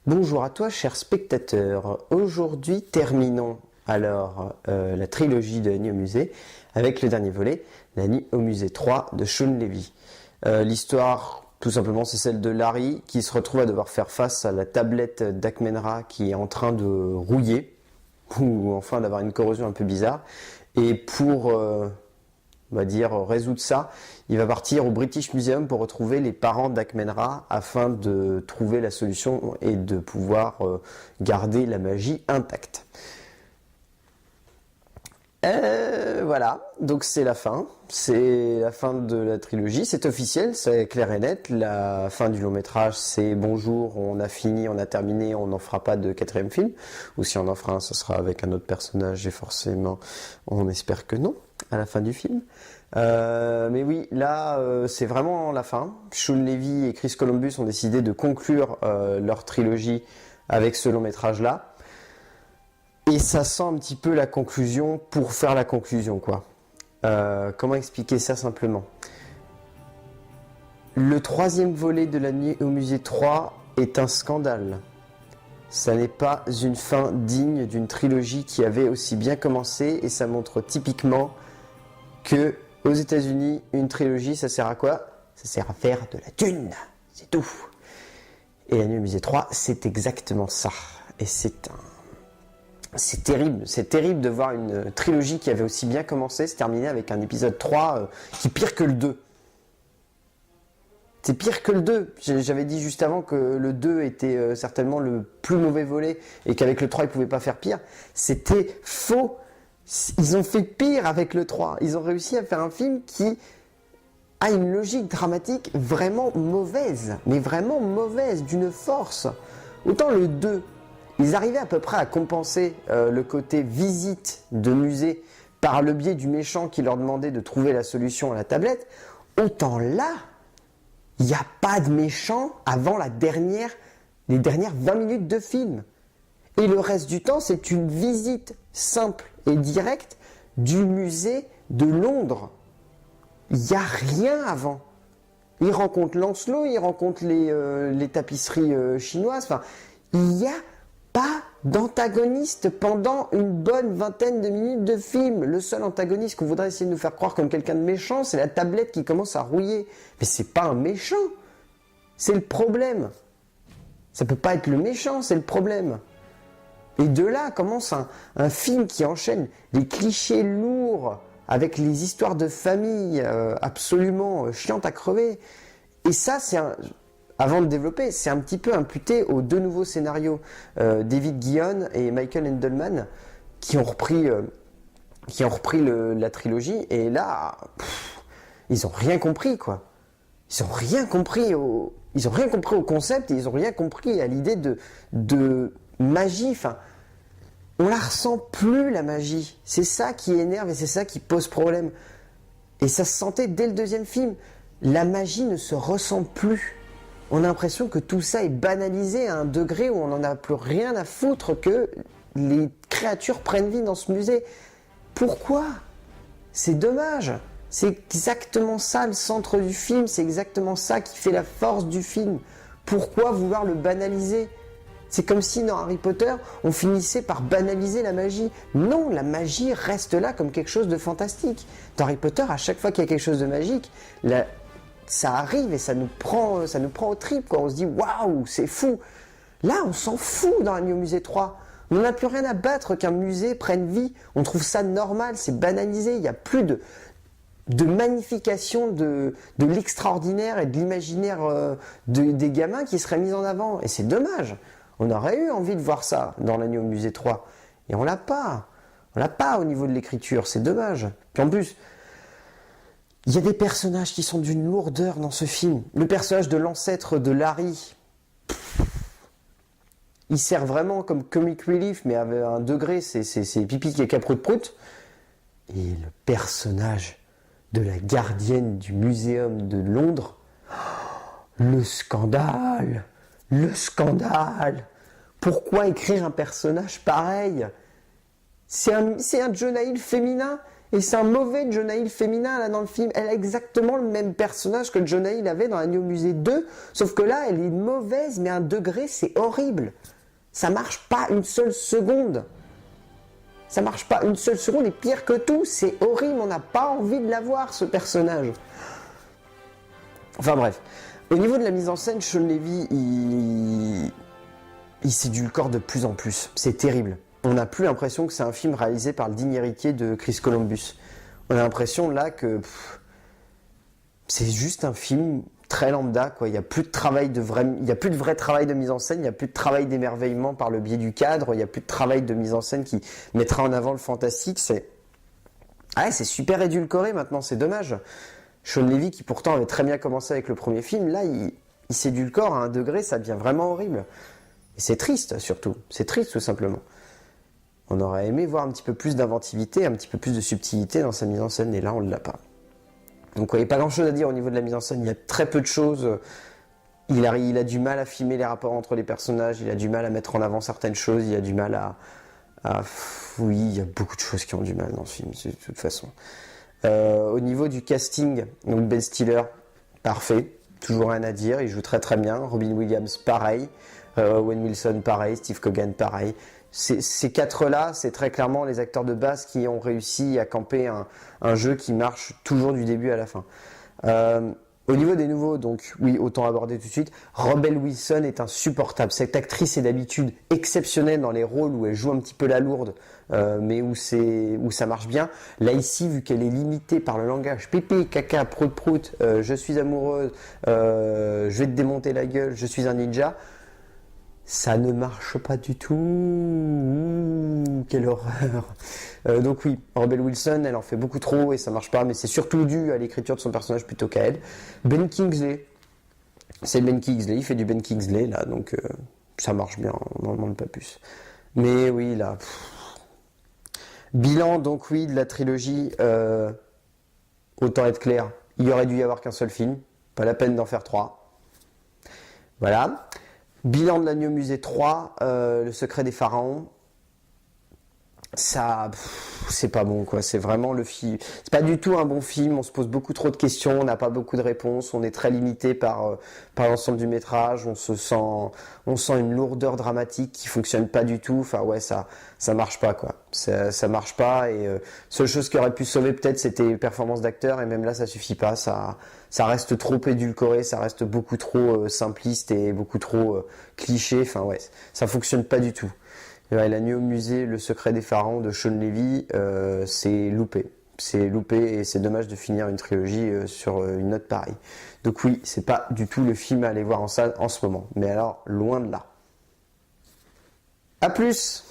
Bonjour à toi, cher spectateur. Aujourd'hui, terminons alors la trilogie de La Nuit au musée avec le dernier volet, La Nuit au musée 3 de Shawn Levy. L'histoire, tout simplement, c'est celle de Larry qui se retrouve à devoir faire face à la tablette d'Ahmed-Ra qui est en train de rouiller, ou enfin d'avoir une corrosion un peu bizarre. Et pour on va dire, résoudre ça, il va partir au British Museum pour retrouver les parents d'Ahmed-Ra afin de trouver la solution et de pouvoir garder la magie intacte. Voilà, donc c'est la fin de la trilogie, c'est officiel, c'est clair et net. La fin du long métrage, c'est bonjour, on a fini, on a terminé, on n'en fera pas de quatrième film, ou si on en fera un, ce sera avec un autre personnage et forcément, on espère que non, à la fin du film. Mais oui, là, c'est vraiment la fin. Shawn Levy et Chris Columbus ont décidé de conclure leur trilogie avec ce long métrage-là. Et ça sent un petit peu la conclusion pour faire la conclusion, quoi. Comment expliquer ça simplement? Le troisième volet de La Nuit au musée 3 est un scandale. Ça n'est pas une fin digne d'une trilogie qui avait aussi bien commencé, et ça montre typiquement que aux États-Unis, une trilogie, ça sert à quoi? Ça sert à faire de la thune, c'est tout. Et La Nuit au musée 3, c'est exactement ça. Et c'est terrible de voir une trilogie qui avait aussi bien commencé se terminer avec un épisode 3 qui est pire que le 2. C'est pire que le 2. J'avais dit juste avant que le 2 était certainement le plus mauvais volet et qu'avec le 3 ils ne pouvaient pas faire pire. C'était faux. Ils ont fait pire avec le 3. Ils ont réussi à faire un film qui a une logique dramatique vraiment mauvaise, mais vraiment mauvaise, d'une force. Autant le 2, ils arrivaient à peu près à compenser le côté visite de musée par le biais du méchant qui leur demandait de trouver la solution à la tablette. Autant là, il n'y a pas de méchant avant les dernières 20 minutes de film. Et le reste du temps, c'est une visite simple et directe du musée de Londres. Il n'y a rien avant. Ils rencontrent Lancelot, ils rencontrent les tapisseries chinoises. Enfin, il n'y a pas d'antagoniste pendant une bonne vingtaine de minutes de film. Le seul antagoniste qu'on voudrait essayer de nous faire croire comme quelqu'un de méchant, c'est la tablette qui commence à rouiller. Mais c'est pas un méchant. C'est le problème. Ça peut pas être le méchant, c'est le problème. Et de là commence un film qui enchaîne les clichés lourds avec les histoires de famille absolument chiantes à crever. Et ça, avant de développer, c'est un petit peu imputé aux deux nouveaux scénarios, David Guion et Michael Endelman, qui ont repris la trilogie. Et là, ils ont rien compris, quoi. Ils ont rien compris au concept et ils ont rien compris à l'idée de magie. Enfin, on la ressent plus, la magie. C'est ça qui énerve et c'est ça qui pose problème. Et ça se sentait dès le deuxième film. La magie ne se ressent plus. On a l'impression que tout ça est banalisé à un degré où on n'en a plus rien à foutre que les créatures prennent vie dans ce musée. Pourquoi? C'est dommage. C'est exactement ça le centre du film. C'est exactement ça qui fait la force du film. Pourquoi vouloir le banaliser? C'est comme si dans Harry Potter, on finissait par banaliser la magie. Non, la magie reste là comme quelque chose de fantastique. Dans Harry Potter, à chaque fois qu'il y a quelque chose de magique, ça arrive et ça nous prend au trip, quoi. On se dit waouh, c'est fou. Là, on s'en fout dans La Nuit au musée 3. On n'a plus rien à battre qu'un musée prenne vie. On trouve ça normal, c'est banalisé. Il n'y a plus de magnification de l'extraordinaire et de l'imaginaire des gamins qui seraient mis en avant. Et c'est dommage. On aurait eu envie de voir ça dans La Nuit au musée 3. Et on l'a pas. On l'a pas au niveau de l'écriture. C'est dommage. Puis en plus, il y a des personnages qui sont d'une lourdeur dans ce film. Le personnage de l'ancêtre de Larry, il sert vraiment comme comic relief, mais avec un degré, c'est pipi qui est caproute-prout. Et le personnage de la gardienne du muséum de Londres, le scandale. Le scandale. Pourquoi écrire un personnage pareil? C'est un Jonah Hill féminin. Et c'est un mauvais Jonah Hill féminin là dans le film. Elle a exactement le même personnage que Jonah Hill avait dans Agneau Musée 2, sauf que là, elle est mauvaise, mais à un degré, c'est horrible. Ça marche pas une seule seconde. Ça marche pas une seule seconde, et pire que tout, c'est horrible, on n'a pas envie de la voir, ce personnage. Enfin bref. Au niveau de la mise en scène, Sean Levy, il s'édulcore de plus en plus. C'est terrible. On n'a plus l'impression que c'est un film réalisé par le digne héritier de Chris Columbus. On a l'impression là que c'est juste un film très lambda, quoi. Il n'y a plus de travail il y a plus de vrai travail de mise en scène, il n'y a plus de travail d'émerveillement par le biais du cadre, il n'y a plus de travail de mise en scène qui mettra en avant le fantastique. C'est super édulcoré maintenant, c'est dommage. Sean Levy, qui pourtant avait très bien commencé avec le premier film, là, il s'édulcore à un degré, ça devient vraiment horrible. Et c'est triste, surtout. C'est triste, tout simplement. On aurait aimé voir un petit peu plus d'inventivité, un petit peu plus de subtilité dans sa mise en scène, et là, on ne l'a pas. Donc, il n'y a pas grand-chose à dire au niveau de la mise en scène. Il y a très peu de choses. Il a du mal à filmer les rapports entre les personnages, il a du mal à mettre en avant certaines choses, il a du mal oui, il y a beaucoup de choses qui ont du mal dans ce film, de toute façon. Au niveau du casting, donc Ben Stiller, parfait, toujours rien à dire, il joue très très bien. Robin Williams, pareil. Owen Wilson, pareil. Steve Coogan, pareil. Ces quatre-là, c'est très clairement les acteurs de base qui ont réussi à camper un jeu qui marche toujours du début à la fin. Au niveau des nouveaux, donc oui, autant aborder tout de suite, Rebel Wilson est insupportable. Cette actrice est d'habitude exceptionnelle dans les rôles où elle joue un petit peu la lourde, mais où ça marche bien. Là ici, vu qu'elle est limitée par le langage pipi, caca, prout prout, je suis amoureuse, je vais te démonter la gueule, je suis un ninja, ça ne marche pas du tout. Ouh, quelle horreur. Donc oui, Rebel Wilson, elle en fait beaucoup trop et ça marche pas, mais c'est surtout dû à l'écriture de son personnage plutôt qu'à elle. Ben Kingsley, c'est Ben Kingsley, il fait du Ben Kingsley là, donc ça marche bien, on n'en demande pas plus. Mais oui, là... Bilan, donc oui, de la trilogie, autant être clair, il y aurait dû y avoir qu'un seul film, pas la peine d'en faire 3. Voilà. Bilan de l'Agneau Musée 3, Le Secret des Pharaons. Ça, c'est pas bon, quoi. C'est vraiment le film. C'est pas du tout un bon film. On se pose beaucoup trop de questions. On n'a pas beaucoup de réponses. On est très limité par l'ensemble du métrage. On sent une lourdeur dramatique qui fonctionne pas du tout. Enfin, ouais, ça marche pas, quoi. Ça marche pas. Et seule chose qui aurait pu sauver peut-être, c'était les performances d'acteurs. Et même là, ça suffit pas. Ça reste trop édulcoré. Ça reste beaucoup trop simpliste et beaucoup trop cliché. Enfin, ouais, ça fonctionne pas du tout. L'Agneau Musée, Le Secret des Pharaons de Sean Levy, c'est loupé. C'est loupé et c'est dommage de finir une trilogie sur une note pareille. Donc oui, c'est pas du tout le film à aller voir en salle en ce moment. Mais alors, loin de là. A plus!